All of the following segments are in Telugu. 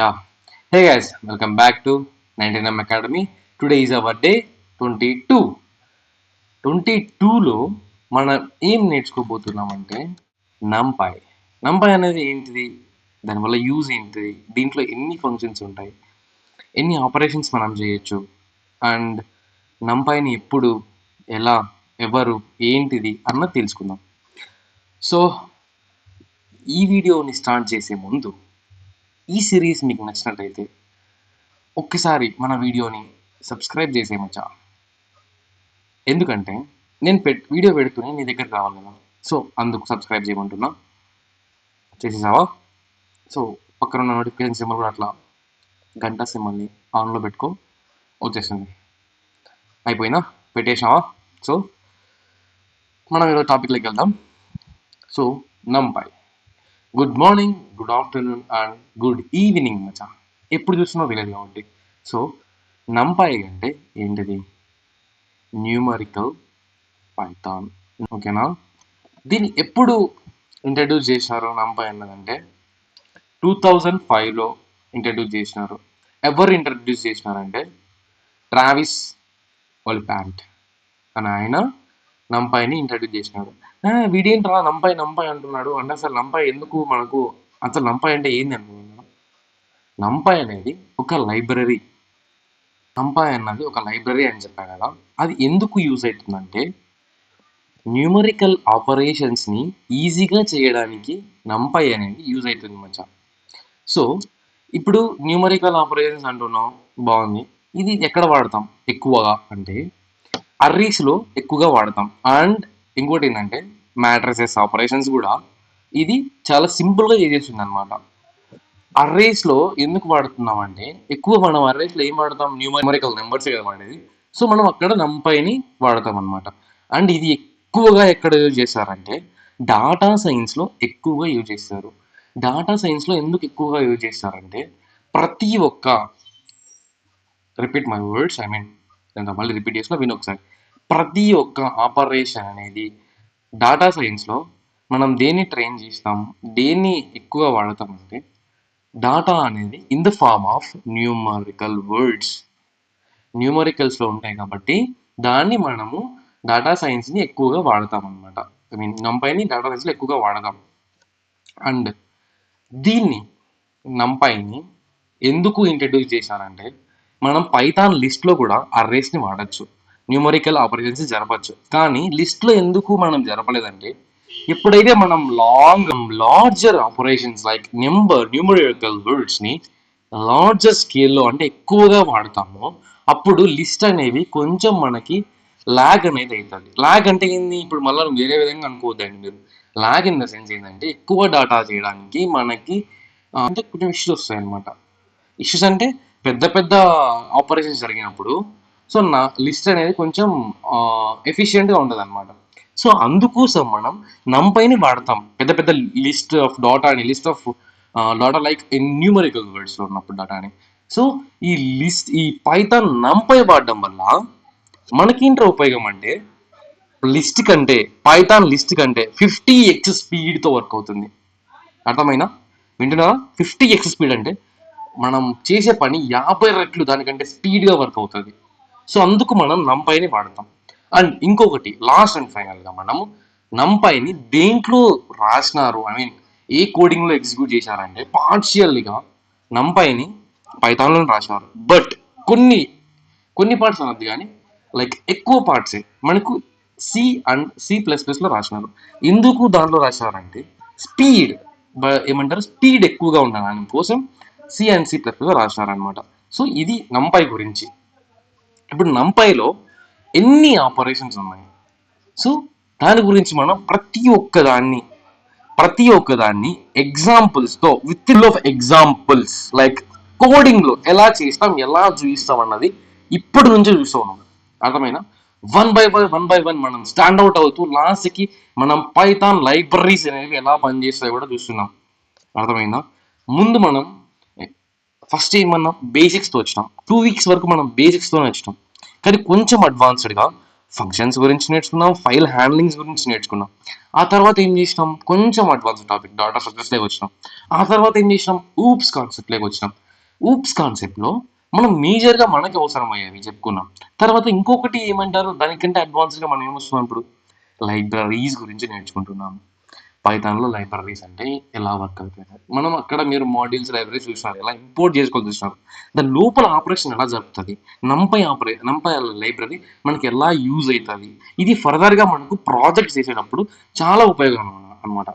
Yeah. Hey guys, welcome back to 99 Academy. Today is our day 22. 22లో మనం ఏం నేర్చుకోబోతున్నామంటే నంపాయ్. నంపాయ్ అనేది ఏంటిది? దానివల్ల యూజ్ ఏంటిది? దీంట్లో ఎన్ని ఫంక్షన్స్ ఉంటాయి? ఎన్ని ఆపరేషన్స్ మనం చేయొచ్చు? అండ్ నంపాయ్ని ఎప్పుడు, ఎలా, ఎవరు, ఏంటిది అన్నది తెలుసుకుందాం. సో ఈ వీడియోని స్టార్ట్ చేసే ముందు ఈ సిరీస్ మీకు నచ్చినట్టయితే ఒక్కసారి మన వీడియోని సబ్స్క్రైబ్ చేసేయమచ్చా. ఎందుకంటే నేను వీడియో పెడుతూనే నీ దగ్గరికి రావాలి కదా. సో అందుకు సబ్స్క్రైబ్ చేయమంటున్నా. చేసేసావా? సో పక్కన ఉన్న నోటిఫికేషన్ సింబల్ కూడా అట్లా గంట సింబల్ని ఆన్లో పెట్టుకో, వచ్చేస్తుంది. అయిపోయినా పెట్టేసావా? సో మనం ఈరోజు టాపిక్లోకి వెళ్దాం. So NumPy. Good morning, good afternoon and good evening మచ్చా. ఎప్పుడు చూస్తున్నావు తెలియదు కాబట్టి. సో నంపాయ్ అంటే ఏంటిది? Numerical Python. ఓకేనా? దీన్ని ఎప్పుడు ఇంట్రడ్యూస్ చేసినారు నంపాయ్ అన్నదంటే 2005లో ఇంట్రడ్యూస్ చేసినారు. ఎవరు ఇంట్రడ్యూస్ చేసినారంటే ట్రావిస్ ఒలిఫాంట్ అని ఆయన నంపాయ్ని ఇంట్రడ్యూస్ చేసినాడు. వీడేంట్రా నంపాయ్ నంపాయ్ అంటున్నాడు అంటే అసలు నంపాయ్ ఎందుకు మనకు, అసలు నంపాయ్ అంటే ఏంది అనుకున్నాను. నంపాయ్ అనేది ఒక లైబ్రరీ. నంపాయ్ అన్నది ఒక లైబ్రరీ అని చెప్పా కదా. అది ఎందుకు యూజ్ అవుతుందంటే న్యూమరికల్ ఆపరేషన్స్ని ఈజీగా చేయడానికి నంపాయ్ అనేది యూజ్ అవుతుంది మచ్చా. సో ఇప్పుడు న్యూమరికల్ ఆపరేషన్స్ అంటున్నాం, బాగుంది. ఇది ఎక్కడ వాడతాం ఎక్కువగా అంటే అర్రీస్లో ఎక్కువగా వాడతాం. అండ్ ఇంకోటి ఏంటంటే మ్యాట్రిసెస్ ఆపరేషన్స్ కూడా ఇది చాలా సింపుల్గా చేసేస్తుంది అనమాట. అర్రేస్లో ఎందుకు వాడుతున్నాం అంటే ఎక్కువ మనం అర్రేస్లో ఏం వాడతాం? న్యూమరికల్ నెంబర్సే కదా వాడేది. సో మనం అక్కడ నంపాయ్ని వాడతాం అనమాట. అండ్ ఇది ఎక్కువగా ఎక్కడ యూజ్ చేస్తారంటే డాటా సైన్స్లో ఎక్కువగా యూజ్ చేస్తారు. డాటా సైన్స్లో ఎందుకు ఎక్కువగా యూజ్ చేస్తారంటే ప్రతి ఒక్క, repeat my words, I mean మళ్ళీ రిపీట్ చేసిన విని ఒకసారి. ప్రతి ఒక్క ఆపరేషన్ అనేది డాటా సైన్స్లో మనం దేన్ని ట్రైన్ చేస్తాం, దేన్ని ఎక్కువ వాడతాం అంటే డాటా అనేది in the form of numerical words. న్యూమరికల్స్లో ఉంటాయి కాబట్టి దాన్ని మనము డాటా సైన్స్ని ఎక్కువగా వాడతాం అనమాట. ఐ మీన్ నంపాయ్ని డాటా సైన్స్లో ఎక్కువగా వాడతాం. అండ్ దీన్ని నంపాయ్ని ఎందుకు ఇంట్రడ్యూస్ చేశారంటే మనం పైథాన్ లిస్ట్లో కూడా అర్రేస్ని వాడచ్చు, న్యూమరికల్ ఆపరేషన్స్ జరపచ్చు. కానీ లిస్ట్లో ఎందుకు మనం జరపలేదంటే ఎప్పుడైతే మనం లార్జర్ ఆపరేషన్స్ లైక్ న్యూమరికల్ వర్డ్స్ని లార్జర్ స్కేల్లో అంటే ఎక్కువగా వాడతామో అప్పుడు లిస్ట్ అనేవి కొంచెం మనకి లాగ్ అనేది అవుతుంది. లాగ్ అంటే ఏంది? ఇప్పుడు మళ్ళీ వేరే విధంగా అనుకోవద్దండి మీరు. లాగ్ ఇన్ ద సెన్స్ ఏంటంటే ఎక్కువ డాటా చేయడానికి మనకి అంటే కొంచెం ఇష్యూస్ వస్తాయి అనమాట. ఇష్యూస్ అంటే పెద్ద పెద్ద ఆపరేషన్స్ జరిగినప్పుడు సో నా లిస్ట్ అనేది కొంచెం ఎఫిషియెంట్గా ఉంటుంది అనమాట. సో అందుకోసం మనం నంపాయ్ని వాడతాం పెద్ద పెద్ద లిస్ట్ ఆఫ్ డాటాని, list of data like numerical వర్డ్స్లో ఉన్నప్పుడు డాటాని. సో ఈ పైథాన్ నంపాయ్ వాడడం వల్ల మనకేంట్రా ఉపయోగం అంటే లిస్ట్ కంటే, పైథాన్ లిస్ట్ కంటే 50x స్పీడ్తో వర్క్ అవుతుంది. అర్థమైనా? వింటున్నారా? 50x స్పీడ్ అంటే మనం చేసే పని 50 రెట్లు దానికంటే స్పీడ్గా వర్క్ అవుతుంది. సో అందుకు మనం నంపాయ్ని వాడతాం. అండ్ ఇంకొకటి లాస్ట్ అండ్ ఫైనల్గా మనము నంపాయ్ని దేంట్లో రాసినారు, ఐ మీన్ ఏ కోడింగ్లో ఎగ్జిక్యూట్ చేశారంటే పార్షియల్గా నంపాయ్ని పైథాన్లో రాసినారు. బట్ కొన్ని పార్ట్స్ అనద్దు కానీ లైక్ ఎక్కువ పార్ట్సే మనకు C++లో రాసినారు. ఎందుకు దాంట్లో రాసినారంటే స్పీడ్, ఏమంటారు, స్పీడ్ ఎక్కువగా ఉండాలి దానికోసం C++లో రాసినారనమాట. సో ఇది నంపాయ్ గురించి. ఇప్పుడు నంపాయ్లో ఎన్ని ఆపరేషన్స్ ఉన్నాయి, సో దాని గురించి మనం ప్రతి ఒక్కదాన్ని ఎగ్జాంపుల్స్తో విత్ ఆఫ్ ఎగ్జాంపుల్స్ లైక్ కోడింగ్లో ఎలా చేస్తాం, ఎలా చూపిస్తాం అన్నది ఇప్పటి నుంచే చూస్తూ ఉన్నాం. అర్థమైనా? వన్ బై వన్ మనం స్టాండ్ అవుట్ అవుతూ లాస్ట్కి మనం పైథాన్ లైబ్రరీస్ అనేవి ఎలా పనిచేస్తాయో కూడా చూస్తున్నాం. అర్థమైందా? ముందు మనం ఫస్ట్ ఏమన్నా బేసిక్స్తో వచ్చినాం. 2 weeks వరకు మనం బేసిక్స్తోనే వచ్చినాం. కానీ కొంచెం అడ్వాన్స్డ్గా ఫంక్షన్స్ గురించి నేర్చుకున్నాం, ఫైల్ హ్యాండ్లింగ్స్ గురించి నేర్చుకున్నాం. ఆ తర్వాత ఏం చేసినాం? కొంచెం అడ్వాన్స్ టాపిక్ డాటా స్ట్రక్చర్స్లోకి వచ్చినాం. ఆ తర్వాత ఏం చేసినాం? ఊప్స్ కాన్సెప్ట్లోకి వచ్చినాం. ఊప్స్ కాన్సెప్ట్లో మనం మేజర్గా మనకి అవసరమయ్యేవి చెప్పుకున్నాం. తర్వాత ఇంకొకటి ఏమంటారు, దానికంటే అడ్వాన్స్గా మనం ఏమొస్తున్నాం ఇప్పుడు, లైబ్రరీస్ గురించి నేర్చుకుంటున్నాం. పైథాన్లో లైబ్రరీస్ అంటే ఎలా వర్క్ అవుతుంది, మనం అక్కడ మీరు మాడ్యూల్స్ లైబ్రరీ చూసినారు, ఎలా ఇంపోర్ట్ చేసుకోవాలి చూసినారు, దాని లోపల ఆపరేషన్ ఎలా జరుగుతుంది, నంపై లైబ్రరీ మనకి ఎలా యూజ్ అవుతుంది, ఇది ఫర్దర్గా మనకు ప్రాజెక్ట్ చేసేటప్పుడు చాలా ఉపయోగం అనమాట.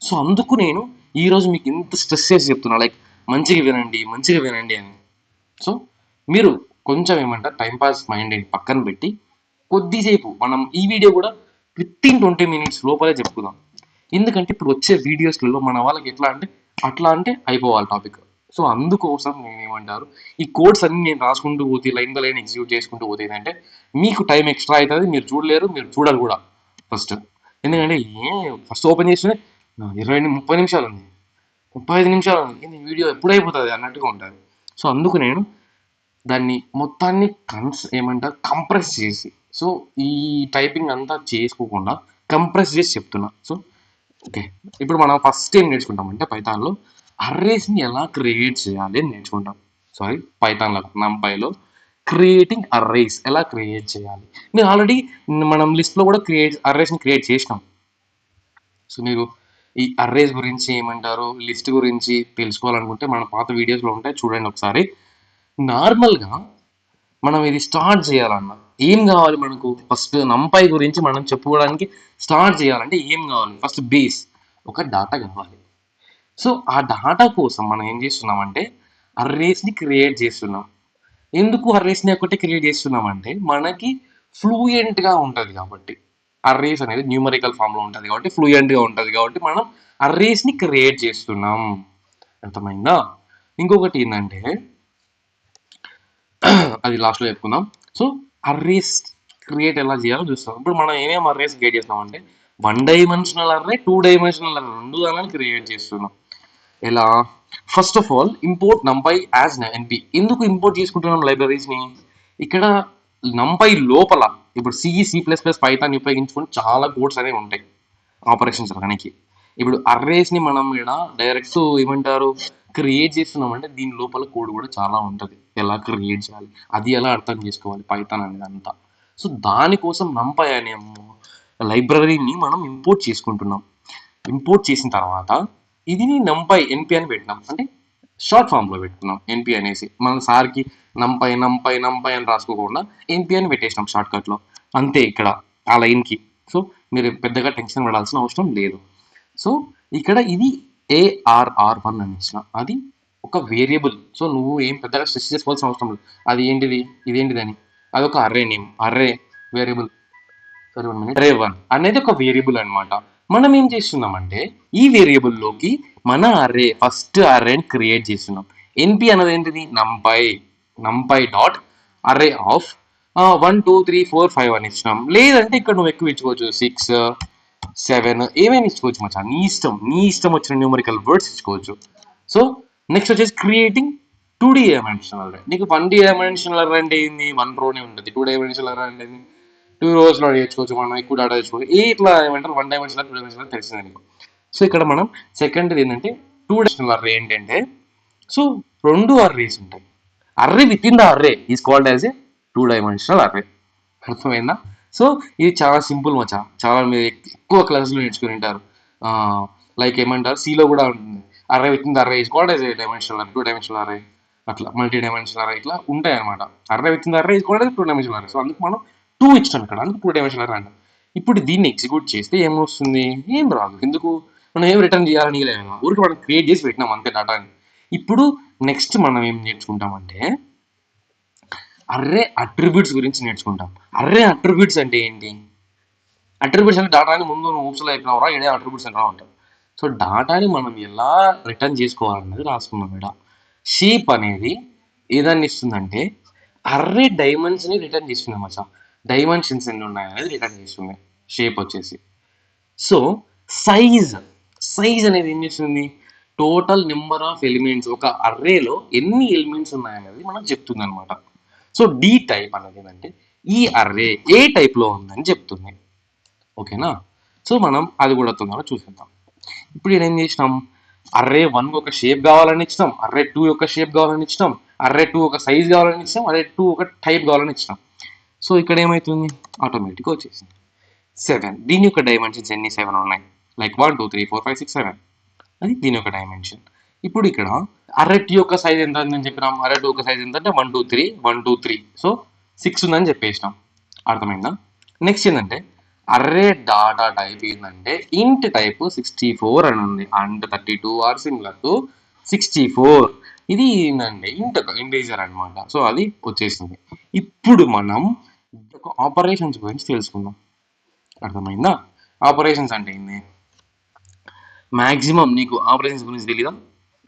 సో అందుకు నేను ఈరోజు మీకు ఇంత స్ట్రెస్ చేసి చెప్తున్నా, లైక్ మంచిగా వినండి మంచిగా వినండి అని. సో మీరు కొంచెం ఏమంటారు, టైంపాస్ మైండ్ పక్కన పెట్టి కొద్దిసేపు మనం ఈ వీడియో కూడా విత్ ఇన్ 20 minutes లోపలే చెప్పుకుందాం. ఎందుకంటే ఇప్పుడు వచ్చే వీడియోస్లలో మన వాళ్ళకి అట్లా అంటే అయిపోవాలి టాపిక్. సో అందుకోసం నేను ఏమంటారు, ఈ కోడ్స్ అన్ని నేను రాసుకుంటూ పోతే లైన్ బై లైన్ ఎగ్జిక్యూట్ చేసుకుంటూ పోతే ఏంటంటే మీకు టైం ఎక్స్ట్రా అవుతుంది, మీరు చూడలేరు, మీరు చూడాలి కూడా ఫస్ట్. ఎందుకంటే ఫస్ట్ ఓపెన్ చేస్తే 30 నిమిషాలు ఉంది, 35 నిమిషాలు ఉంది, ఇది వీడియో ఎప్పుడు అయిపోతుంది అన్నట్టుగా ఉంటుంది. సో అందుకు నేను దాన్ని మొత్తాన్ని ఏమంటారు కంప్రెస్ చేసి, సో ఈ టైపింగ్ అంతా చేసుకోకుండా కంప్రెస్ చేసి చెప్తున్నా. సో ఓకే, ఇప్పుడు మనం ఫస్ట్ ఏం నేర్చుకుంటామంటే పైథాన్లో అర్రేస్ని ఎలా క్రియేట్ చేయాలి అని నేర్చుకుంటాం. సారీ, పైథాన్లో నంపైలో క్రియేటింగ్ అర్రేస్ ఎలా క్రియేట్ చేయాలి. నేను ఆల్రెడీ మనం లిస్ట్లో కూడా అర్రేస్ని క్రియేట్ చేసినాం. సో మీరు ఈ అర్రేస్ గురించి ఏమంటారు, లిస్ట్ గురించి తెలుసుకోవాలనుకుంటే మన పాత వీడియోస్లో ఉంటాయి, చూడండి ఒకసారి. నార్మల్గా మనం ఇది స్టార్ట్ చేయాలన్నా ఏం కావాలి మనకు, ఫస్ట్ నంపై గురించి మనం చెప్పుకోవడానికి స్టార్ట్ చేయాలంటే ఏం కావాలి, ఫస్ట్ బేస్ ఒక డాటా కావాలి. సో ఆ డాటా కోసం మనం ఏం చేస్తున్నామంటే అర్రేస్ని క్రియేట్ చేస్తున్నాం. ఎందుకు అర్రేస్ని ఒకటి క్రియేట్ చేస్తున్నామంటే మనకి ఫ్లూయెంట్గా ఉంటుంది కాబట్టి, అర్రేస్ అనేది న్యూమరికల్ ఫామ్లో ఉంటుంది కాబట్టి ఫ్లూయెంట్గా ఉంటుంది కాబట్టి మనం అర్రేస్ని క్రియేట్ చేస్తున్నాం. అర్థమైందా? ఇంకొకటి ఏంటంటే అది లాస్ట్లో చెప్పుకుందాం. సో అర్రేస్ క్రియేట్ ఎలా చేయాలో చూస్తాం. ఇప్పుడు మనం ఏమేమి అర్రేస్ క్రియేట్ చేస్తాం అంటే 1 డైమెన్షనల్ అర్రే, 2 డైమెన్షనల్ అర్రే, రెండు దానిని క్రియేట్ చేస్తున్నాం. ఎలా? First of all import NumPy as NP. ఎందుకు ఇంపోర్ట్ చేసుకుంటున్నాం లైబ్రరీస్ని? ఇక్కడ నంపై లోపల ఇప్పుడు C++, పైథాన్ ఉపయోగించుకొని చాలా కోడ్స్ అనేవి ఉంటాయి ఆపరేషన్స్ రానికి. ఇప్పుడు అర్రేస్ని మనం ఇక్కడ డైరెక్ట్ ఏమంటారు క్రియేట్ చేస్తున్నామంటే దీని లోపల కోడ్ కూడా చాలా ఉంటుంది, ఎలా క్రియేట్ చేయాలి, అది ఎలా అర్థం చేసుకోవాలి పైథాన్ అనేది అంతా. సో దానికోసం నంపై అనే లైబ్రరీని మనం ఇంపోర్ట్ చేసుకుంటున్నాం. ఇంపోర్ట్ చేసిన తర్వాత ఇది నంపై ఎన్పి అని పెట్టినాం, అంటే షార్ట్ ఫామ్లో పెట్టుకున్నాం ఎన్పి అనేసి. మన సార్కి నంపై నంపై నంపై అని రాసుకోకుండా ఎన్పి అని పెట్టేసినాం షార్ట్కట్లో, అంతే ఇక్కడ ఆ లైన్కి. సో మీరు పెద్దగా టెన్షన్ పడాల్సిన అవసరం లేదు. సో ఇక్కడ ఇది ARR1 అని ఇచ్చిన, అది ఒక వేరియబుల్. సో నువ్వు ఏం పెద్దగా స్ట్రెస్ చేసుకోవాల్సిన అవసరం లేదు, అది ఏంటిది ఇదేంటిది అని. అది ఒక array name, array variable, array 1 అనేది ఒక వేరియబుల్ అనమాట. మనం ఏం చేస్తున్నామంటే ఈ వేరియబుల్లోకి మన అర్రే ఫస్ట్ అర్రేని క్రియేట్ చేస్తున్నాం. ఎన్పి అనేది ఏంటిది, నంపై డాట్ అర్రే ఆఫ్ 1 2 3 4 5 అని ఇచ్చినాం. లేదంటే ఇక్కడ నువ్వు ఎక్కువ ఇచ్చుకోవచ్చు, 6 7 ఏమైనా ఇచ్చుకోవచ్చు మచ్చా, నీ ఇష్టం వచ్చిన న్యూమరికల్ వర్డ్స్ ఇచ్చుకోవచ్చు. సో నెక్స్ట్ వచ్చేసి క్రియేటింగ్ 2D డైమెన్షనల్ అర్రే. నీకు 1D డైమెన్షనల్ అర్రే అంటే ఏంది, 1 రోనే ఉంటుంది. 2 డైమెన్షనల్ అర్రే అంటే 2 రోస్లో నేర్చుకోవచ్చు, మనం ఎక్కువ డేటా తెచ్చుకోవచ్చు. ఇట్లా ఏమంటారు 1 డైమెన్షనల్ 2 డైమెన్షనల్ తెలిసింది నీకు. సో ఇక్కడ మనం సెకండ్ ఏంటంటే 2 డైమెన్షనల్ అర్రే ఏంటంటే, సో 2 అర్రేస్ ఉంటాయి, array with in the array is called as a 2 dimensional array. అర్థమైందా? సో ఇది చాలా సింపుల్ మచ్చా, చాలా మీరు ఎక్కువ క్లాసులు నేర్చుకుని ఉంటారు. లైక్ ఏమంటారు సిలో కూడా ఉంటుంది, array with in the array is called as a dimensional array, 2 dimensional array, అట్లా మల్టీ డైమెన్షనల్ అర్రే ఇట్లా ఉంటాయి అనమాట. Array with in the array is called as 2 dimensional array. So అందుకు మనం 2 ఇచ్చాం ఇక్కడ, అందుకు 2 డైమెన్షనల్ అర్రే అంటాం. ఇప్పుడు దీన్ని ఎగ్జిక్యూట్ చేస్తే ఏమొస్తుంది, ఏం రాదు. ఎందుకు, మనం ఏం రిటర్న్ చేయాలని లేదు, ఊరికి మనం క్రియేట్ చేసి పెట్టినాం అంతే డేటాని. ఇప్పుడు నెక్స్ట్ మనం ఏం నేర్చుకుంటామంటే అర్రే అట్రిబ్యూట్స్ గురించి నేర్చుకుంటాం. అర్రే అట్రిబ్యూట్స్ అంటే ఏంటి? అట్రిబ్యూట్స్ అంటే డాటాని ముందు నువ్వు ఊప్స్లో ఎక్కినవరా, ఇదే అట్రిబ్యూట్స్ అంటే ఉంటాం. సో డాటాని మనం ఎలా రిటర్న్ చేసుకోవాలనేది రాసుకున్నాం ఇక్కడ. షేప్ అనేది ఏదాన్ని ఇస్తుందంటే అర్రే డైమెన్షన్ని రిటర్న్ చేస్తుంది మచ్చా, డైమెన్షన్స్ ఎన్ని ఉన్నాయనేది రిటర్న్ చేస్తుంది షేప్ వచ్చేసి. సో సైజ్ అనేది ఏం చేస్తుంది, టోటల్ నెంబర్ ఆఫ్ ఎలిమెంట్స్, ఒక అర్రేలో ఎన్ని ఎలిమెంట్స్ ఉన్నాయనేది మనకు చెప్తుంది అనమాట. సో డి టైప్ అనేది ఏంటంటే ఈ అర్రే ఏ టైప్లో ఉందని చెప్తుంది. ఓకేనా? సో మనం అది కూడా తొందరగా చూసేద్దాం. ఇప్పుడు ఏం చేసినాం, అర్రే 1 ఒక షేప్ కావాలని ఇచ్చినాం, అర్రే 2 యొక్క షేప్ కావాలని ఇచ్చినాం, అర్రే 2 ఒక సైజ్ కావాలని ఇచ్చినాం, అర్రే 2 ఒక టైప్ కావాలని ఇచ్చినాం. సో ఇక్కడ ఏమవుతుంది, ఆటోమేటిక్గా వచ్చేసింది 7. దీని యొక్క డైమెన్షన్స్ ఎన్ని 7 ఉన్నాయి, లైక్ 1 2 3 4 5 6 7. అది దీని యొక్క డైమెన్షన్. ఇప్పుడు ఇక్కడ అర్రే టీ యొక్క సైజ్ ఎంత ఉందని చెప్పినాం, అర్రే 2 యొక్క సైజ్ ఎంత అంటే 1 2 3 1 2 3. సో 6 ఉందని చెప్పేసినాం. అర్థమైందా? నెక్స్ట్ ఏంటంటే అర్రే డాటా టైప్ ఏంటంటే ఇంట్ టైప్ 64 అని ఉంది. And 32 are similar to 64. ఇది ఏంటంటే ఇంటీజర్ అనమాట. సో అది వచ్చేసింది. ఇప్పుడు మనం ఆపరేషన్స్ గురించి తెలుసుకుందాం. అర్థమైందా? ఆపరేషన్స్ అంటే ఏంది? మాక్సిమం నీకు ఆపరేషన్స్ గురించి తెలీదా?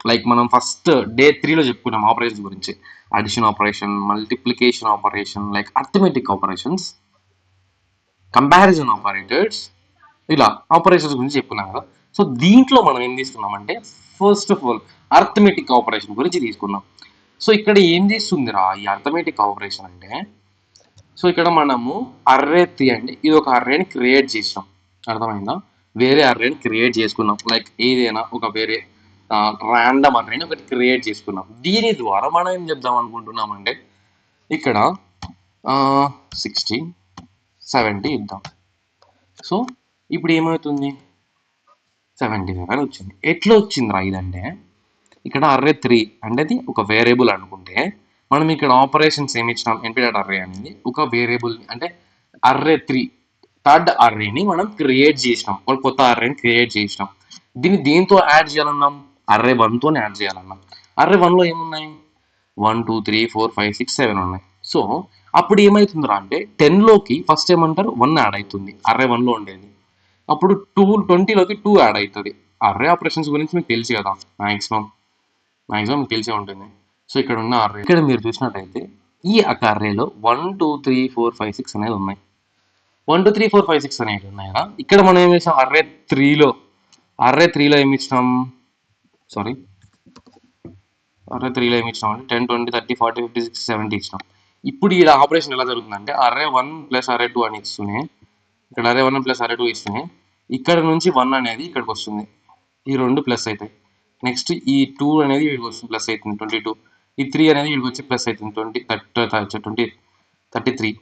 లైక్ మనం ఫస్ట్ డే 3లో చెప్పుకున్నాం ఆపరేషన్స్ గురించి. Addition operation, multiplication operation, like arithmetic operations, comparison operators, ఇలా ఆపరేషన్స్ గురించి చెప్పుకున్నాం కదా. సో దీంట్లో మనం ఏం తీసుకున్నామంటే first of all arithmetic operation గురించి తీసుకున్నాం. సో ఇక్కడ ఏం చేస్తుందిరా ఈ అర్థమెటిక్ ఆపరేషన్ అంటే, సో ఇక్కడ మనము అర్రే 3 అంటే ఇది ఒక అర్రేని క్రియేట్ చేసాం. అర్థమైందా? వేరే అర్రేని క్రియేట్ చేసుకున్నాం. లైక్ ఏదైనా ఒక వేరే ర్యాండమ్ అర్రేని ఒకటి క్రియేట్ చేసుకున్నాం. దీని ద్వారా మనం ఏం చెప్దాం అనుకుంటున్నామంటే ఇక్కడ 60 70 ఇద్దాం. సో ఇప్పుడు ఏమవుతుంది, 77 వచ్చింది. ఎట్లా వచ్చిందిరా ఇదంటే, ఇక్కడ అర్రే 3 అంటే అది ఒక వేరియబుల్ అనుకుంటే మనం ఇక్కడ ఆపరేషన్స్ ఏమి ఇచ్చినాం, ఎన్పి.డాట్ అర్రే అనేది ఒక వేరియబుల్ అంటే అర్రే 3 థర్డ్ అర్రేని మనం క్రియేట్ చేసినాం, ఒక కొత్త అర్రేని క్రియేట్ చేసినాం. దీన్ని దేంతో యాడ్ చేయాలన్నాం, అర్రే 1తో యాడ్ చేయాలన్నాం. అర్రే 1లో ఏమున్నాయి, 1 2 3 4 5 6 7 ఉన్నాయి. సో అప్పుడు ఏమవుతుందిరా అంటే 10లోకి ఫస్ట్ ఏమంటారు 1 యాడ్ అవుతుంది అర్రే 1లో ఉండేది. అప్పుడు 20లోకి 2 యాడ్ అవుతుంది. అర్రే ఆపరేషన్స్ గురించి మీకు తెలిసి కదా, మాక్సిమం మీకు తెలిసే ఉంటుంది. సో ఇక్కడ ఉన్న అర్రే, ఇక్కడ మీరు చూసినట్టయితే ఈ అర్రేలో 1 2 3 4 5 6 అనేది ఉన్నాయి. 1 2 3 4 5 6 అనేవి ఉన్నాయి కదా. ఇక్కడ మనం ఏం చేసాం, అర్రే 3లో ఏమి ఇచ్చినాం, సారీ అర్రే 3లో ఏమి ఇచ్చినాం అంటే 10 20 30 40 50 60 70 ఇచ్చినాం. ఇప్పుడు ఈ ఆపరేషన్ ఎలా జరుగుతుందంటే అర్రే 1 ప్లస్ అర్రే 2 అని ఇస్తూనే, ఇక్కడ అర్రే 1 ప్లస్ అర్రే 2 ఇస్తూనే ఇక్కడ నుంచి 1 అనేది ఇక్కడికి వస్తుంది, ఈ 2 ప్లస్ అవుతాయి. నెక్స్ట్ ఈ 2 అనేది వీడికి వస్తుంది ప్లస్ అవుతుంది 22, ఈ 3 అనేది వీడికి వచ్చి ప్లస్ అవుతుంది 20 33,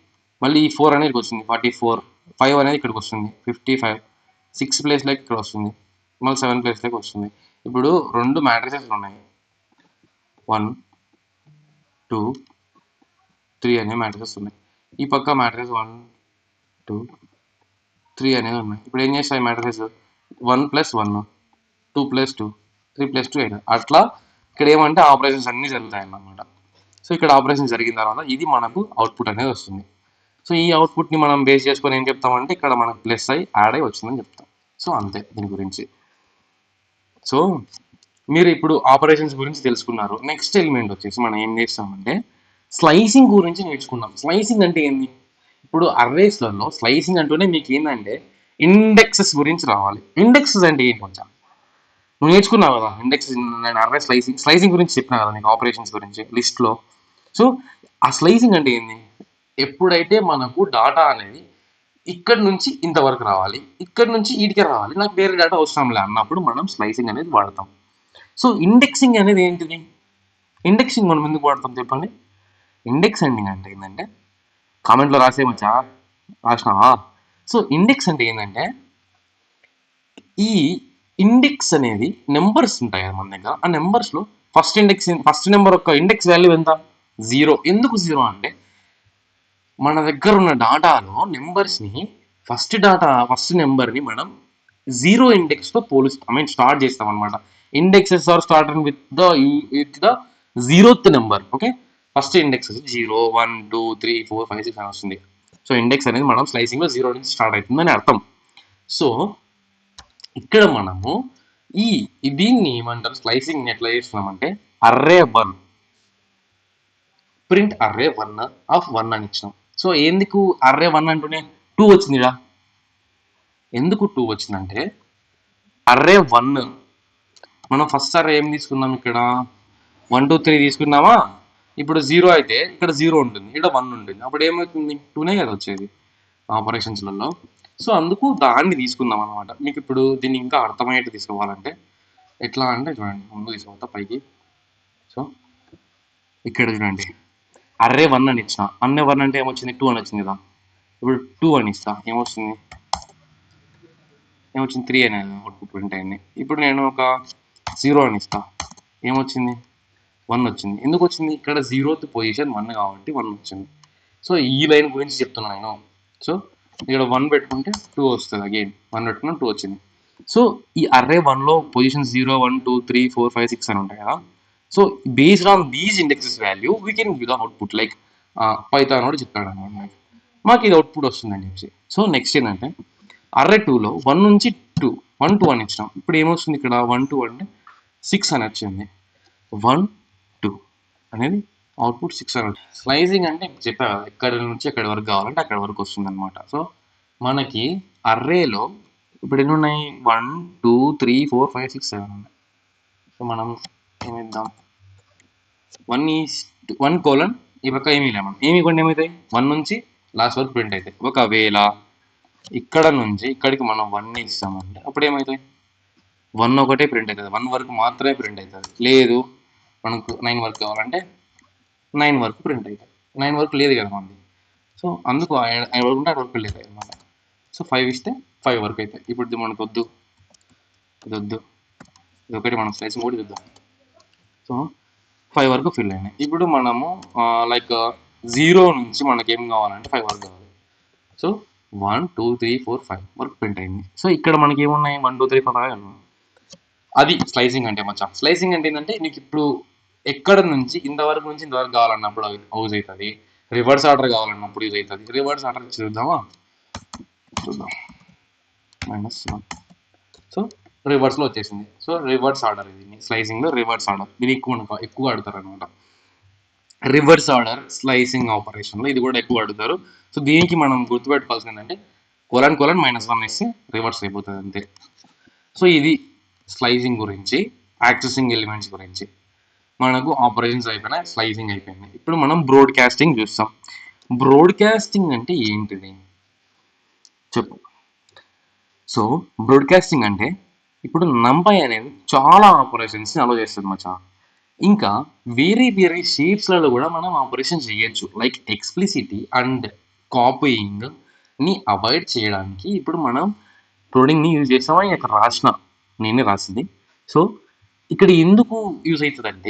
మళ్ళీ ఈ 4 అనేది వచ్చింది 44, 5 అనేది ఇక్కడికి వస్తుంది 55, 6 ప్లేస్లోకి ఇక్కడ వస్తుంది, మళ్ళీ 7 ప్లేస్లోకి వస్తుంది. ఇప్పుడు 2 మ్యాట్రిసెస్ ఉన్నాయి, 1 2 3 అనే మ్యాట్రిసెస్ ఉన్నాయి. ఈ పక్క మ్యాట్రిసెస్ 1 2 3 అనేది ఉన్నాయి. ఇప్పుడు ఏం చేస్తాయి మ్యాట్రిసెస్ 1 + 1 2 + 2 3 + 2 8. అట్లా ఇక్కడ ఏమంటే ఆపరేషన్స్ అన్నీ జరుగుతాయి అన్నమాట. సో ఇక్కడ ఆపరేషన్ జరిగిన తర్వాత ఇది మనకు అవుట్పుట్ అనేది వస్తుంది. సో ఈ అవుట్పుట్ని మనం బేస్ చేసుకొని ఏం చెప్తామంటే ఇక్కడ మనకు ప్లస్ అయ్యి యాడ్ అయ్యి వచ్చిందని చెప్తాం. సో అంతే దీని గురించి. సో మీరు ఇప్పుడు ఆపరేషన్స్ గురించి తెలుసుకున్నారు. నెక్స్ట్ ఎలిమెంట్ వచ్చేసి మనం ఏం చేస్తామంటే స్లైసింగ్ గురించి నేర్చుకున్నాం. స్లైసింగ్ అంటే ఏంది, ఇప్పుడు అర్రేస్లలో స్లైసింగ్ అంటూనే మీకు ఏంటంటే ఇండెక్సెస్ గురించి రావాలి. ఇండెక్సెస్ అంటే ఏంటి కొంచెం నువ్వు నేర్చుకున్నావు కదా, ఇండెక్స్ నేను అర్రే స్లైసింగ్ గురించి చెప్పినా కదా నీకు ఆపరేషన్స్ గురించి లిస్ట్లో. సో ఆ స్లైసింగ్ అంటే ఏంది, ఎప్పుడైతే మనకు డాటా అనేది ఇక్కడ నుంచి ఇంతవరకు రావాలి, ఇక్కడ నుంచి వీటికే రావాలి, నాకు వేరే డేటా అవసరంలే అన్నప్పుడు మనం స్లైసింగ్ అనేది వాడతాం. సో ఇండెక్సింగ్ అనేది ఏంటిది, ఇండెక్సింగ్ మనం ఎందుకు వాడతాం చెప్పండి. ఇండెక్స్ ఎండింగ్ అంటే ఏంటంటే కామెంట్లో రాసేమచ్చా, రాసినావా. సో ఇండెక్స్ అంటే ఏంటంటే ఈ ఇండెక్స్ అనేది నెంబర్స్ ఉంటాయి కదా మన దగ్గర, ఆ నెంబర్స్లో ఫస్ట్ నెంబర్ యొక్క ఇండెక్స్ వాల్యూ ఎంత, 0. ఎందుకు 0 అంటే మన దగ్గర ఉన్న డాటాలో నెంబర్స్ని ఫస్ట్ నెంబర్ని మనం 0 ఇండెక్స్తో స్టార్ట్ చేస్తాం అనమాట. Indexes are starting with the 0th number. Okay, first index 0 1 2 3 4 5 6 అని వస్తుంది. సో ఇండెక్స్ అనేది మనం స్లైసింగ్లో 0 నుంచి స్టార్ట్ అవుతుందని అర్థం. సో ఇక్కడ మనము దీన్ని ఏమంటారు, స్లైసింగ్ ఎట్లా చేస్తున్నామంటే అర్రే 1 ప్రింట్ అర్రే 1 ఆఫ్ 1 అని ఇచ్చినాం. సో ఎందుకు అర్రే 1 అంటూనే 2 వచ్చిందిరా, ఎందుకు 2 వచ్చిందంటే అర్రే 1 మనం ఫస్ట్ అర్రే ఏం తీసుకున్నాం, ఇక్కడ 1 2 3 తీసుకున్నామా. ఇప్పుడు 0 అయితే ఇక్కడ 0 ఉంటుంది, ఇక్కడ 1 ఉంటుంది, అప్పుడు ఏమవుతుంది 2నే కదా వచ్చేది ఆపరేషన్స్లలో. సో అందుకు దాన్ని తీసుకుందాం అనమాట. మీకు ఇప్పుడు దీన్ని ఇంకా అర్థమయ్యేట్టు తీసుకోవాలంటే ఎట్లా అంటే చూడండి, ముందు తీసుకుంటా పైకి. సో ఇక్కడ చూడండి, అర్రే 1 అని ఇచ్చిన, అన్నే 1 అంటే ఏమొచ్చింది 2 అని వచ్చింది కదా. ఇప్పుడు 2 అని ఇస్తా, ఏమొచ్చింది 3 అని అవుట్పుట్ ప్రింట్ అయింది. ఇప్పుడు నేను ఒక 0 అని ఇస్తా, ఏమొచ్చింది 1 వచ్చింది. ఎందుకు వచ్చింది? ఇక్కడ 0th పొజిషన్ 1 కాబట్టి 1 వచ్చింది. సో ఈ లైన్ గురించి చెప్తున్నాను నేను. సో ఇక్కడ 1 పెట్టుకుంటే 2 వస్తుంది, అగైన్ 1 పెట్టుకున్నా 2 వచ్చింది. సో ఈ అర్రే 1లో పొజిషన్ 0, 1, 2, 3, 4, 5, 6 అని ఉంటాయి కదా. So based on these indexes value we can give the output. Like Python కూడా చెప్తాడు అనమాట, మాకు ఇది అవుట్పుట్ వస్తుందని చెప్పి. సో నెక్స్ట్ ఏంటంటే అర్రే 2లో 1 నుంచి 2, 1 2 అని ఇచ్చినాం. ఇప్పుడు ఏమొస్తుంది ఇక్కడ 1 2 అంటే 6 అని వచ్చింది. 1 2 అనేది అవుట్పుట్ 6 అని వచ్చింది. స్లైసింగ్ అంటే చెప్పా కదా, ఎక్కడి నుంచి ఎక్కడి వరకు కావాలంటే అక్కడి వరకు వస్తుంది అనమాట. సో మనకి అర్రేలో ఇప్పుడు ఎన్ని ఉన్నాయి, 1 2 3 4 5 6 7 ఉన్నాయి. సో మనం ఏమిద్దాం, 1:1 ఈ పక్క ఏమీ లేము, ఏమి కొన్ని ఏమవుతాయి 1 నుంచి లాస్ట్ వరకు ప్రింట్ అవుతాయి. ఒకవేళ ఇక్కడ నుంచి ఇక్కడికి మనం 1 ఇస్తామంటే అప్పుడు ఏమవుతాయి 1 ఒకటే ప్రింట్ అవుతుంది, 1 వరకు మాత్రమే ప్రింట్ అవుతుంది. లేదు మనకు 9 వరకు కావాలంటే 9 వరకు ప్రింట్ అవుతుంది. 9 వరకు లేదు కదా మనది, సో అందుకు 9 వరకు ఉంటే అటు వరకు లేదు అనమాట. సో 5 ఇస్తే 5 వరకు అవుతాయి. ఇప్పుడు ఇది మనకు వద్దు, ఇది వద్దు, ఇది ఒకటి మనం స్లైసింగ్ కూడా చూద్దాం. సో 5 వరకు ఫిల్ అయినాయి. ఇప్పుడు మనము లైక్ 0 నుంచి మనకేం కావాలంటే 5 వరకు కావాలి. సో 1 2 3 4 5 వరకు ప్రింట్ అయింది. సో ఇక్కడ మనకి ఏమున్నాయి 1 2 3 4 5. అది స్లైసింగ్ అంటే మచ్చా. స్లైసింగ్ అంటే ఏంటంటే నీకు ఇప్పుడు ఎక్కడ నుంచి ఇంతవరకు నుంచి ఇంతవరకు కావాలన్నప్పుడు యూజ్ అవుతుంది, రివర్స్ ఆర్డర్ కావాలన్నప్పుడు యూజ్ అవుతుంది. రివర్స్ ఆర్డర్ చూద్దాం. -1. సో రివర్స్లో వచ్చేసింది. సో రివర్స్ ఆర్డర్, ఇది స్లైసింగ్లో రివర్స్ ఆర్డర్, ఇది ఎక్కువ ఆడతారు అనమాట. రివర్స్ ఆర్డర్ స్లైసింగ్ ఆపరేషన్లో ఇది కూడా ఎక్కువ అడుగుతారు. సో దీనికి మనం గుర్తుపెట్టుకోవాల్సింది ఏంటంటే కోలన్ -1 ఇస్తే రివర్స్ అయిపోతుంది అంతే. సో ఇది స్లైసింగ్ గురించి, యాక్సెసింగ్ ఎలిమెంట్స్ గురించి. మనకు ఆపరేషన్స్ అయిపోయినాయి, స్లైసింగ్ అయిపోయింది. ఇప్పుడు మనం బ్రాడ్కాస్టింగ్ చూస్తాం. బ్రాడ్కాస్టింగ్ అంటే ఏంటిది చెప్పు. సో బ్రాడ్కాస్టింగ్ అంటే ఇప్పుడు నంపై అనేది చాలా ఆపరేషన్స్ని అలో చేస్తుంది మచ్చా. ఇంకా వేరే వేరే షేప్స్లలో కూడా మనం ఆపరేషన్ చేయొచ్చు. లైక్ ఎక్స్ప్లిసిటీ అండ్ కాపీయింగ్ ని అవాయిడ్ చేయడానికి ఇప్పుడు మనం కోడింగ్ని యూజ్ చేస్తామని ఇక్కడ రాసిన, నేనే రాసింది. సో ఇక్కడ ఎందుకు యూజ్ అవుతుంది అంటే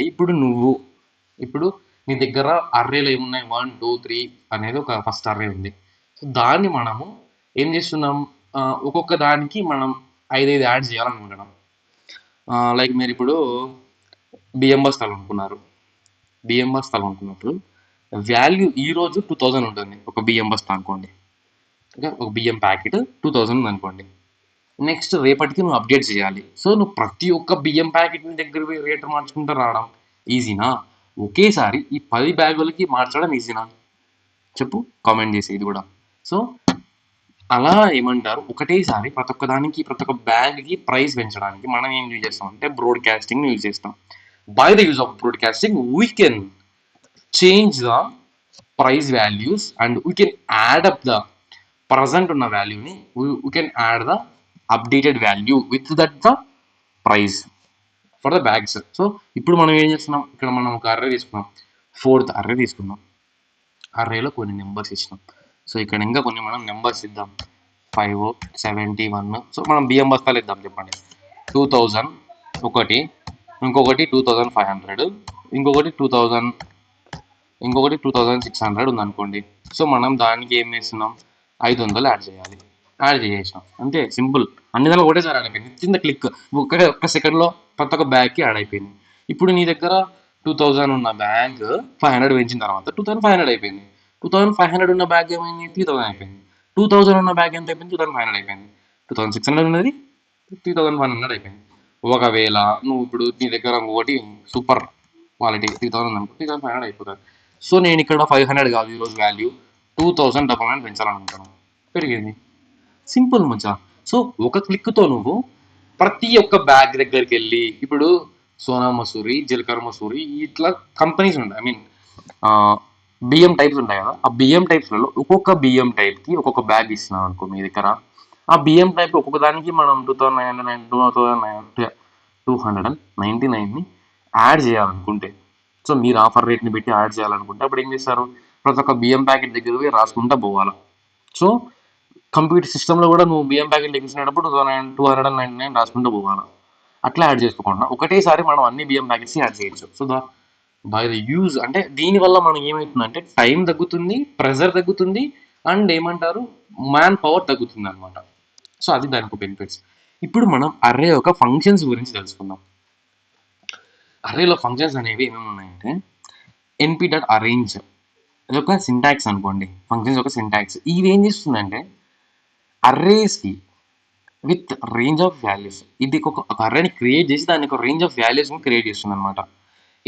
ఇప్పుడు నీ దగ్గర అర్రేలు ఏమున్నాయి 1 2 3 అనేది ఒక ఫస్ట్ అర్రే ఉంది. సో దాన్ని మనము ఏం చేస్తున్నాం, ఒక్కొక్క దానికి మనం 5 యాడ్ చేయాలనుకుంటున్నాం. లైక్ మీరు ఇప్పుడు బియ్యం బస్తాలు అనుకున్నప్పుడు వాల్యూ ఈరోజు 2000 ఉంటుంది ఒక బియ్యం బస్తా అనుకోండి. ఓకే, ఒక బియ్యం ప్యాకెట్ 2000 ఉంది అనుకోండి. నెక్స్ట్ రేపటికి నువ్వు అప్డేట్ చేయాలి. సో నువ్వు ప్రతి ఒక్క బియ్యం ప్యాకెట్ దగ్గర రేట్ మార్చుకుంటూ రావడం ఈజీనా? ఒకేసారి ఈ 10 బ్యాగులకి మార్చడం ఈజీనా చెప్పు, కామెంట్ చేసి ఇది కూడా. సో అలా ఏమంటారు, ఒకటేసారి ప్రతి ఒక్క దానికి ప్రతి ఒక్క బ్యాగ్కి ప్రైస్ పెంచడానికి మనం ఏం యూజ్ చేస్తాం అంటే బ్రాడ్కాస్టింగ్ యూజ్ చేస్తాం. By the use of broadcasting, we can change the price values and we can add up the present ఉన్న వాల్యూని, we can add the updated value with that the price for the bags. So ఇప్పుడు మనం ఏం చేస్తున్నాం, ఇక్కడ మనం ఒక అర్రే తీసుకున్నాం, 4th అర్రే తీసుకున్నాం. అర్రేలో కొన్ని నెంబర్స్ ఇచ్చినాం. సో ఇక్కడ ఇంకా కొన్ని మనం నెంబర్స్ ఇద్దాం, 5 71. సో మనం బియ్యం బస్తాలు ఇద్దాం చెప్పండి. 2000 ఒకటి, ఇంకొకటి 2500, ఇంకొకటి 2600 ఉందనుకోండి. సో మనం దానికి ఏం చేస్తున్నాం, 500 యాడ్ చేయాలి. యాడ్ చేసేసాం అంతే, సింపుల్. అన్ని దానిలో ఒకటేసారి యాడ్ అయిపోయింది, చిన్న క్లిక్, ఒక్క సెకండ్లో ప్రతి ఒక్క బ్యాగ్కి యాడ్ అయిపోయింది. ఇప్పుడు నీ దగ్గర 2000 ఉన్న బ్యాగ్ 500 పెంచిన తర్వాత 2500 అయిపోయింది. 2500 ఉన్న బ్యాగ్ ఏమైంది, 3000 అయిపోయింది. 2000 ఉన్న బ్యాగ్ ఎంత అయిపోయింది, 2500 అయిపోయింది. 2600 ఉన్నది 3500 అయిపోయింది. ఒకవేళ నువ్వు ఇప్పుడు నీ దగ్గర ఇంకొకటి సూపర్ క్వాలిటీ 3000 అనుకో, 3500 అయిపోతుంది. సో నేను ఇక్కడ 500 కాదు ఈరోజు వాల్యూ 2500 పెంచాలనుకుంటాను, పెరిగింది. సింపుల్ మచ్చా. సో ఒక క్లిక్తో నువ్వు ప్రతి ఒక్క బ్యాగ్ దగ్గరికి వెళ్ళి, ఇప్పుడు సోనా మసూరి, జీలకర్ర మసూరి ఇట్లా కంపెనీస్ ఉంటాయి, ఐ మీన్ బియ్యం టైప్స్ ఉంటాయి కదా. ఆ బియ్యం టైప్స్లలో ఒక్కొక్క బియ్యం టైప్కి ఒక్కొక్క బ్యాగ్ ఇస్తున్నాం అనుకో మీ దగ్గర. ఆ బియ్యం టైప్ ఒక్కొక్క దానికి మనం 2900 299ని యాడ్ చేయాలనుకుంటే, సో మీరు ఆఫర్ రేట్ని పెట్టి యాడ్ చేయాలనుకుంటే అప్పుడు ఏం చేస్తారు, ప్రతి ఒక్క బియ్యం ప్యాకెట్ దగ్గర పోయి రాసుకుంటా పోవాలా. సో కంప్యూటర్ సిస్టంలో కూడా నువ్వు బియ్యం ప్యాకెట్ లెక్కించినప్పుడు 299 రాసుకుంటూ పోవాలా. అట్లా యాడ్ చేసుకోకుండా ఒకటేసారి మనం అన్ని బియ్యం ప్యాకెట్స్ యాడ్ చేయొచ్చు. సో బై ద యూజ్ అంటే దీనివల్ల మనం ఏమవుతుందంటే టైం తగ్గుతుంది, ప్రెజర్ తగ్గుతుంది, అండ్ ఏమంటారు మ్యాన్ పవర్ తగ్గుతుంది అనమాట. సో అది దానికి బెనిఫిట్స్. ఇప్పుడు మనం అర్రే యొక్క ఫంక్షన్స్ గురించి తెలుసుకుందాం. అర్రేలో ఫంక్షన్స్ అనేవి ఏమేమి ఉన్నాయంటే ఎన్పి డాట్ అరేంజ్ ఇది ఒక సింటాక్స్ అనుకోండి, ఫంక్షన్స్ ఒక సింటాక్స్. ఇది ఏం చేస్తుందంటే అర్రేస్కి విత్ రేంజ్ ఆఫ్ వాల్యూస్, ఇది ఒక అర్రేని క్రియేట్ చేసి దానికి ఒక రేంజ్ ఆఫ్ వాల్యూస్ని క్రియేట్ చేస్తుంది అనమాట.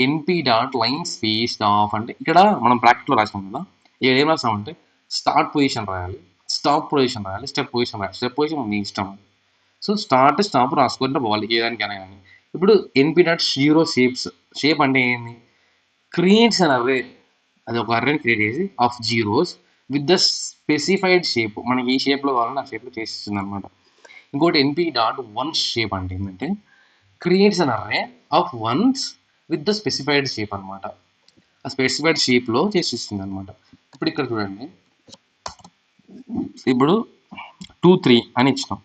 ఎన్పి డాట్ లైన్ స్పేస్ ఆఫ్ అంటే ఇక్కడ మనం బ్రాకెట్లో రాసాం కదా, ఇక్కడ ఏం రాసామంటే స్టార్ట్ పొజిషన్ రాయాలి, స్టాప్ పొజిషన్ రాయాలి, స్టెప్ పొజిషన్ రాయాలి. స్టెప్ పొజిషన్ మీ ఇష్టం. సో స్టార్ట్ స్టాప్ రాసుకుంటే పోవాలి ఏదానికైనా కానీ. ఇప్పుడు ఎన్పి డాట్ జీరో షేప్స్, షేప్ అంటే ఏంటి, క్రియేట్స్ అన్ అర్రే, అది ఒక అర్రేని క్రియేట్ చేసి of zeros with the specified shape, మనకి ఈ షేప్లో కావాలని ఆ షేప్లో చేసిస్తుంది అనమాట. ఇంకోటి ఎన్పి డాట్ వన్స్ షేప్ అంటే ఏంటంటే creates an array of once with the specified shape అనమాట. ఆ స్పెసిఫైడ్ షేప్లో చేసిస్తుంది అనమాట. ఇప్పుడు ఇక్కడ చూడండి, ఇప్పుడు 2 3 అని ఇచ్చినాం.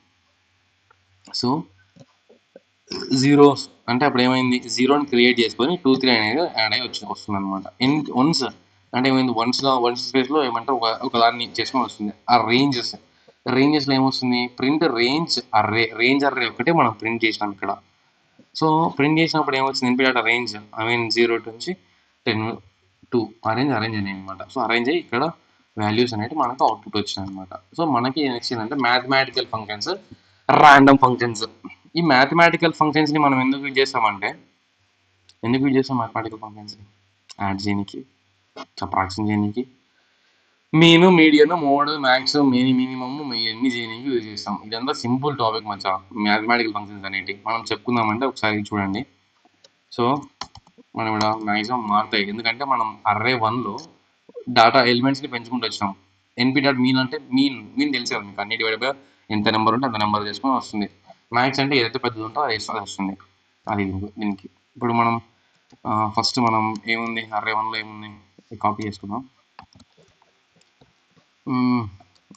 సో జీరోస్ అంటే అప్పుడు ఏమైంది, జీరోని క్రియేట్ చేసుకొని 2 3 అనేది యాడ్ అయ్యి వస్తుంది అనమాట. వన్స్ అంటే ఏమైంది, వన్స్ స్పేస్లో ఏమంటారు ఒక దాన్ని చేసుకొని వస్తుంది. ఆ రేంజెస్లో ఏమొస్తుంది, print range array, range array ఒకటే మనం ప్రింట్ చేసినాం ఇక్కడ. సో ప్రింట్ చేసినప్పుడు ఏమొచ్చింది, ఎన్పి డాట్ రేంజ్ 0 నుంచి 10 2 అరేంజ్ అనేది అనమాట. సో అరేంజ్ అయ్యి ఇక్కడ వాల్యూస్ అనేవి మనకు అవుట్పుట్ వచ్చినాయి అనమాట. సో మనకి ఏం వచ్చిందంటే మ్యాథమెటికల్ ఫంక్షన్స్, ర్యాండమ్ ఫంక్షన్స్. ఈ మ్యాథమెటికల్ ఫంక్షన్స్ని మనం ఎందుకు యూజ్ చేస్తాం మ్యాథమెటికల్ ఫంక్షన్స్ని యాడ్ చేయడానికి, సబ్ట్రాక్షన్ చేయడానికి, మీను మీడియన్ మోడ్ మ్యాక్స్ మినిమమ్ ఇవన్నీ చేయడానికి యూజ్ చేస్తాం. ఇదంతా సింపుల్ టాపిక్ మచ్చా. మ్యాథమెటికల్ ఫంక్షన్స్ అనేవి మనం చెప్పుకుందామంటే ఒకసారి చూడండి. సో మనం ఇక్కడ మ్యాక్సిమం మారుతాయి, ఎందుకంటే మనం అర్రే 1లో డాటా ఎలిమెంట్స్ని పెంచుకుంటూ వచ్చినాం. ఎన్పి డాట్ మీన్ అంటే మీన్ తెలిసే కదా మీకు, అన్ని డివైడ్ బై ఎంత నెంబర్ ఉంటే అంత నెంబర్ చేసుకొని వస్తుంది. మ్యాక్స్ అంటే ఏదైతే పెద్దది ఉంటో అది వస్తుంది. అది దీనికి ఇప్పుడు మనం ఫస్ట్ మనం ఏముంది అర్రే 1లో ఏముంది కాపీ చేసుకుందాం.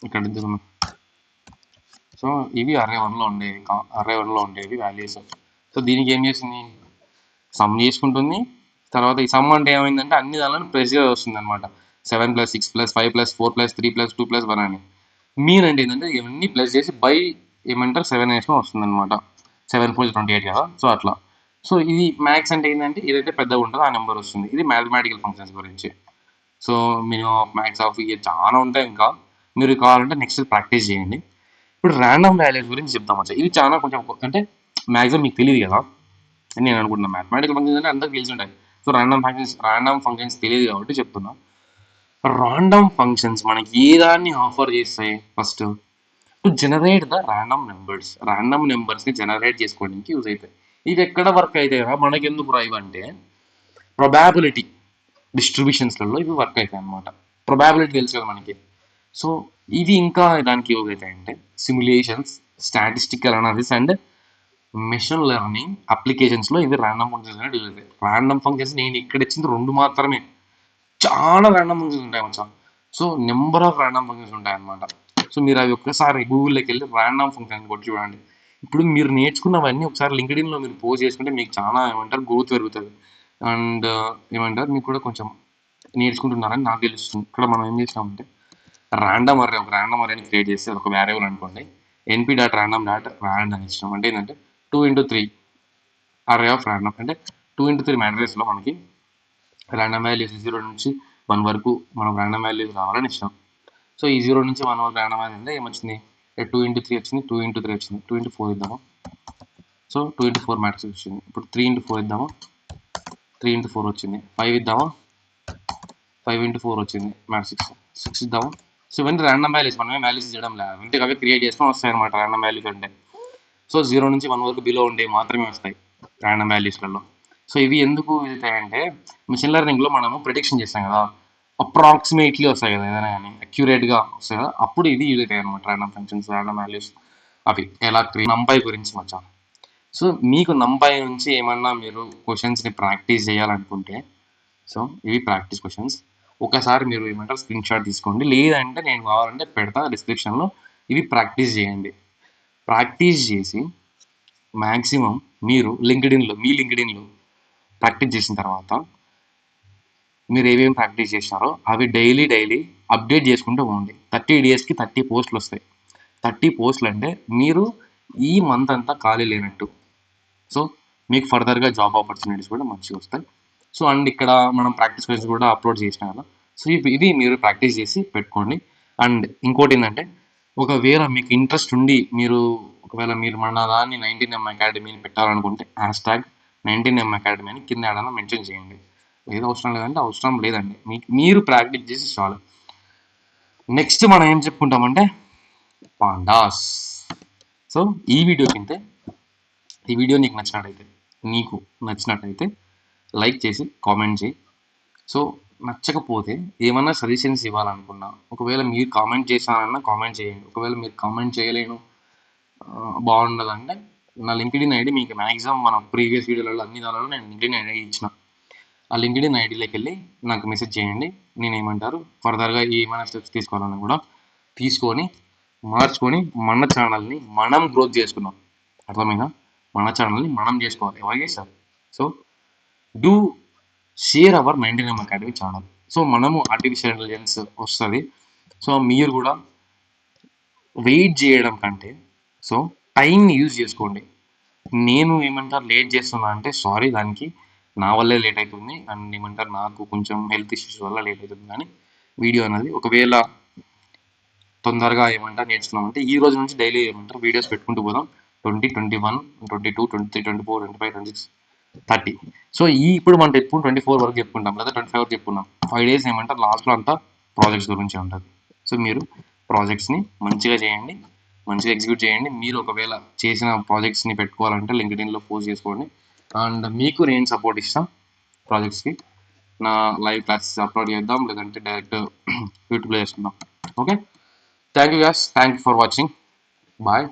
ఇక్కడ ఇద్దాం. సో ఇవి అర్రే 1లో ఉండేవి వాల్యూస్. సో దీనికి ఏం చేసింది, సమ్ చేసుకుంటుంది. తర్వాత ఈ సమ్ అంటే ఏమైందంటే అన్ని దానిలో ప్రెషర్ వస్తుంది అనమాట. 7 + 6 + 5 + 4 + 3 + 2 + 1 అని. మీన్ అంటే ఏంటంటే ఇవన్నీ ప్లస్ చేసి బై ఏమంటారు 7 వేసుకొని వస్తుంది అనమాట. 7 4 28 కదా. సో అట్లా. సో ఇది మ్యాథ్స్ అంటే ఏంటంటే ఏదైతే పెద్దగా ఉంటుందో ఆ నెంబర్ వస్తుంది. ఇది మ్యాథమెటికల్ ఫంక్షన్స్ గురించి. So minimum of maths of ఇవి చాలా ఉంటాయి. ఇంకా మీరు కావాలంటే నెక్స్ట్ ప్రాక్టీస్ చేయండి. ఇప్పుడు ర్యాండమ్ వాల్యూస్ గురించి చెప్తాం వచ్చా. ఇది చాలా కొంచెం అంటే మ్యాక్సిమం మీకు తెలియదు కదా అని నేను అనుకుంటున్నాను. మ్యాథమెటికల్ ఫంక్షన్స్ అంటే అందరికి తెలిసి ఉంటాయి. సో ర్యాండమ్ ఫంక్షన్స్ తెలియదు కాబట్టి చెప్తున్నా. రాండమ్ ఫంక్షన్స్ మనకి ఏ దాన్ని ఆఫర్ చేస్తాయి, first to generate the random నెంబర్స్ని జనరేట్ చేసుకోవడానికి యూజ్ అవుతాయి. ఇది ఎక్కడ వర్క్ అవుతాయి మనకి ఎందుకు రావు అంటే ప్రొబాబిలిటీ డిస్ట్రిబ్యూషన్స్లలో ఇవి వర్క్ అవుతాయి అనమాట. ప్రొబాబిలిటీ తెలుసు కదా మనకి. సో ఇవి ఇంకా దానికి యూజ్ అవుతాయంటే simulations, statistical analysis and machine learning అప్లికేషన్స్లో ఇవి ర్యాండమ్ ఫంక్షన్స్ అనేది యూజ్ అవుతాయి. ర్యాండమ్ ఫంక్షన్స్ నేను ఇక్కడ ఇచ్చింది 2 మాత్రమే, చాలా ర్యాండమ్ ఫంక్షన్స్ ఉంటాయి మచ్చా. So number of random functions ఉంటాయి అనమాట. సో మీరు అవి ఒక్కసారి గూగుల్లోకి వెళ్ళి ర్యాండమ్ ఫంక్షన్ కొట్టి చూడండి. ఇప్పుడు మీరు నేర్చుకున్నవన్నీ ఒకసారి లింక్డ్ఇన్లో మీరు పోస్ట్ చేసుకుంటే మీకు చాలా ఏమంటారు గ్రోత్ పెరుగుతుంది. అండ్ ఏమంటారు మీకు కూడా కొంచెం నేర్చుకుంటున్నారని నాకు తెలుస్తుంది. ఇక్కడ మనం ఏం చేసినామంటే ఒక ర్యాండమ్ అరేని క్రియేట్ చేసి ఒక వేరియబుల్ అనుకోండి, ఎన్పి డాట్ ర్యాండమ్ డాట్ ర్యాండ్ అని ఇచ్చినాం. అంటే ఏంటంటే 2 × 3 అరే ఆఫ్ ర్యాండమ్, అంటే 2 × 3 మ్యాట్రిక్స్లో మనకి ర్యాండమ్ వాల్యూస్ 0 నుంచి 1 వరకు మనం ర్యాండమ్ వాల్యూస్ కావాలని ఇచ్చినాం. సో ఈ 0 నుంచి 1 వరకు ర్యాండమ్ వాల్యూ అంటే ఏమొచ్చింది, 2 × 3 వచ్చింది, 2 × 3 వచ్చింది, 2 × 4 ఇద్దాము. సో 2 × 4 మ్యాట్రిక్స్ వచ్చింది. ఇప్పుడు 3 × 4 ఇద్దాము, 3 × 4 వచ్చింది. 5 ఇద్దాము, 5 × 4 వచ్చింది మ్యాట్రిక్స్. 6 ఇద్దాము. సో ఇవన్నీ ర్యాండమ్ వాల్యూస్, మనమే వాల్యూస్ చేయడం లేదు, అంటే అవి క్రియేట్ చేసుకొని వస్తాయి అనమాట ర్యాండమ్ వాల్యూస్ అంటే. సో 0 నుంచి 1 వరకు బిలో ఉండే మాత్రమే వస్తాయి ర్యాండమ్ వాల్యూస్లలో. సో ఇవి ఎందుకు వెళ్తాయంటే మిషన్ లెర్నింగ్లో మనము ప్రిడిక్షన్ చేస్తాం కదా, అప్రాక్సిమేట్లీ వస్తాయి కదా, ఏదైనా కానీ అక్యురేట్గా వస్తాయి కదా, అప్పుడు ఇది యూజ్ అవుతాయి అనమాట ర్యాండమ్ ఫంక్షన్స్, ర్యాండమ్ వాల్యూస్. అవి ఎలా నంపై గురించి మచ్చా. సో మీకు నంపై నుంచి ఏమన్నా మీరు క్వశ్చన్స్ని ప్రాక్టీస్ చేయాలనుకుంటే, సో ఇవి ప్రాక్టీస్ క్వశ్చన్స్. ఒకసారి మీరు ఏమంటారు స్క్రీన్ షాట్ తీసుకోండి, లేదంటే నేను కావాలంటే పెడతా డిస్క్రిప్షన్లో. ఇవి ప్రాక్టీస్ చేయండి. ప్రాక్టీస్ చేసి మ్యాక్సిమం మీరు మీ లింక్డ్ఇన్లో ప్రాక్టీస్ చేసిన తర్వాత మీరు ఏమేమి ప్రాక్టీస్ చేసినారో అవి డైలీ అప్డేట్ చేసుకుంటూ పోండి. 30 డేస్కి 30 పోస్టులు వస్తాయి. 30 పోస్టులు అంటే మీరు ఈ మంత్ అంతా ఖాళీ లేనట్టు. సో మీకు ఫర్దర్గా జాబ్ ఆపర్చునిటీస్ కూడా మంచిగా వస్తాయి. సో అండ్ ఇక్కడ మనం ప్రాక్టీస్ క్వశ్చన్స్ కూడా అప్లోడ్ చేసినాం కదా. సో ఇది మీరు ప్రాక్టీస్ చేసి పెట్టుకోండి. అండ్ ఇంకోటి ఏంటంటే, ఒకవేళ మీకు ఇంట్రెస్ట్ ఉండి ఒకవేళ మీరు మన దాన్ని 19M అకాడమీని పెట్టాలనుకుంటే #19M అకాడమీ అని కింద ఏడన్నా మెన్షన్ చేయండి. ఏదో అవసరం లేదంటే అవసరం లేదండి, మీరు ప్రాక్టీస్ చేసి చాలు. నెక్స్ట్ మనం ఏం చెప్పుకుంటామంటే పాండాస్. సో ఈ వీడియో నీకు నచ్చినట్టయితే లైక్ చేసి కామెంట్ చేయి. సో నచ్చకపోతే ఏమన్నా సజెషన్స్ ఇవ్వాలనుకున్నా, ఒకవేళ మీరు కామెంట్ చేశానన్నా కామెంట్ చేయండి. ఒకవేళ మీరు కామెంట్ చేయలేను, బాగుండదంటే నా లింక్డ్ఇన్ ఐడి మీకు మ్యాక్సిమం మన ప్రీవియస్ వీడియోలలో అన్ని దానిలో నేను లింక్డ్ఇన్ ఐడి ఇచ్చిన. ఆ లింక్డ్ఇన్ ఐడిలోకి వెళ్ళి నాకు మెసేజ్ చేయండి. నేను ఏమంటారు ఫర్దర్గా ఏమైనా స్టెప్స్ తీసుకోవాలని కూడా తీసుకొని మార్చుకొని మన ఛానల్ని మనం గ్రోత్ చేసుకున్నాం. అర్థమైనా? మన ఛానల్ని మనం చేసుకోవాలి. ఎవరు చేస్తారు? So do share our 19M academy channel. So మనము ఆర్టిఫిషియల్ ఇంటెలిజెన్స్ వస్తుంది. సో మీరు కూడా వెయిట్ చేయడం కంటే సో టైంని యూజ్ చేసుకోండి. నేను ఏమంటారు లేట్ చేస్తున్నా అంటే సారీ, దానికి నా వల్లే లేట్ అవుతుంది. అండ్ ఏమంటారు నాకు కొంచెం హెల్త్ ఇష్యూస్ వల్ల లేట్ అవుతుంది. కానీ వీడియో అనేది ఒకవేళ తొందరగా ఏమంటారు నేర్చుకున్నామంటే ఈ రోజు నుంచి డైలీ ఏమంటారు వీడియోస్ పెట్టుకుంటూ పోదాం. 20, 21, 22, 23, 24, 25, 26, 30. సో ఇప్పుడు మనం ఎప్పుడు 24 వరకు చెప్పుకుంటాం లేదా 25 వరకు చెప్పుకున్నాం. 5 డేస్ ఏమంటారు లాస్ట్లో అంతా ప్రాజెక్ట్స్ గురించి ఉంటుంది. సో మీరు ప్రాజెక్ట్స్ని మంచిగా చేయండి, మంచిగా ఎగ్జిక్యూట్ చేయండి. మీరు ఒకవేళ చేసిన ప్రాజెక్ట్స్ని పెట్టుకోవాలంటే లింక్డ్ఇన్లో పోస్ట్ చేసుకోండి. అండ్ మీకు నేను సపోర్ట్ ఇస్తాను ప్రాజెక్ట్స్కి. నా లైవ్ క్లాసెస్ అప్లోడ్ చేద్దాం, లేదంటే డైరెక్ట్ యూట్యూబ్లో చేసుకుందాం. Okay, thank you guys, thank you for watching. Bye.